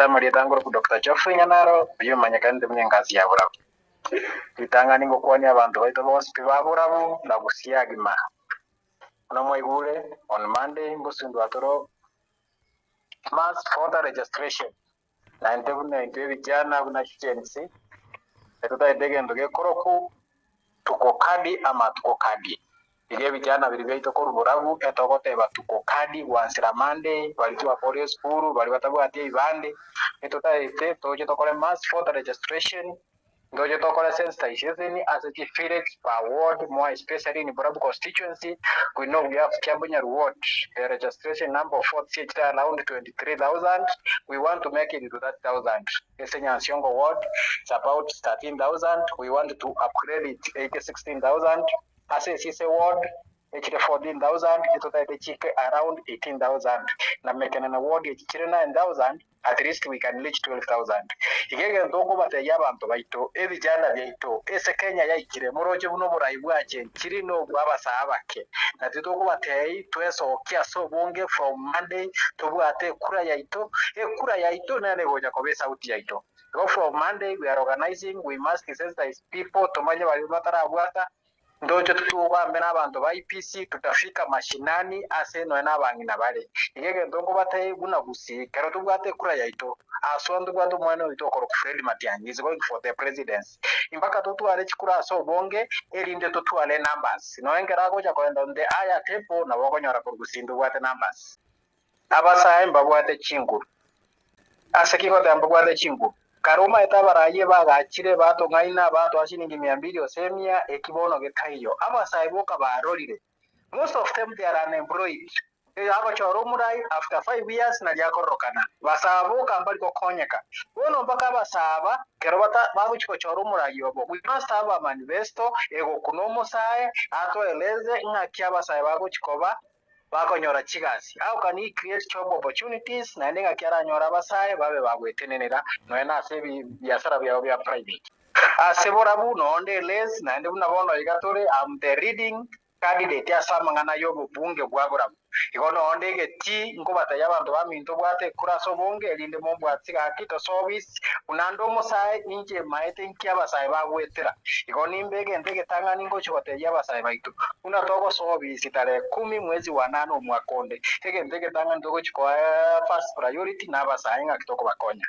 Maria tangoro ku Dr. Geoffrey Nyanaro byo manyakande mnyengazi ya burabu itangani ngo kwani abantu baito bose baburabu na gusiagima no moigure on Monday ngosindu atoro mass voter registration na ndebune vijana kuna chijensi etuta idege ndoge koroku tuko kadi ama tuko kadi ile vijana vilivyoito ko ruburabu etogote batuko kadi wansira Monday walituwa polio skuru bali batabu atie ibande etuta ite toje tokole mass voter registration ngoje tokole sensitization as a village per ward, more especially in Burabu constituency. We know we have Kiabunya ward, the registration number of votes is around 23,000. We want to make it to that 1,000. Kesenya Siongo ward, it's about 13,000. We want to upgrade it 16,000. As a CC ward, it's 14,000. It's around 18,000. Na making an award, it's 9,000. At least we can reach 12,000. Igege ndongo bateya abantu baito ebijana byaito ese Kenya yaikire muroje buno burayi bwaje kiri no babasabake na titoko bateye tweso kia so bonge from Monday tubwate kura yaito kura yaito nane goja kobesa uti yaito go from Monday we are organizing, we must sensitize people tomanye bali matara bwata ndoje tutuwa mbena abantu ba IPC tutafika mashinani ase no n'abangina bale igege ndongo bataye buna gusika ro tubwate kura yaito asondu bwatu mwana witoko Fred Matiang'i is going for the presidency impaka tutwale chikura so bonge elinde tutwale numbers no engera goja kwenda nde aya tepo na bakonyora ku gusindu bwate numbers abasaye mbabwate chinguru ase kiko tambo bwate chinguru Karuma etabaraye bagakire bato ngaina bato ashiningi 200 osemia ekibono getayo abasaiboka barorire most of them they are unemployed abo choro murai after 5 years na lyakorokana basabuka mbali kokonyeka bono mpaka basaba kero bata babuchiko choro murai yobo we must have a manifesto ego kunomo sae atoeleze ngakia basai babuchikoba bakonyora chigasi how can he create job opportunities na ndinga kiara nyora basaye babe bagwetenenera no na sebi biashara byabo bya private asebora buno onde les na ndi buna bono igatore am the reading candidate asamangana yobo bunge bwagora ikono onde geti ngo bataya abantu baminto bwate kuraso bonge linde mo bwatsiga kito service unando musaye inje maete nkia basaye bagwetera ikoni imbege ndege tangani ngo chotaya basaye baitu una togo service tarehe 10 mwezi wa 8 omwakonde ndege tangani togo chiko first priority na basaye ngakitoko bakonya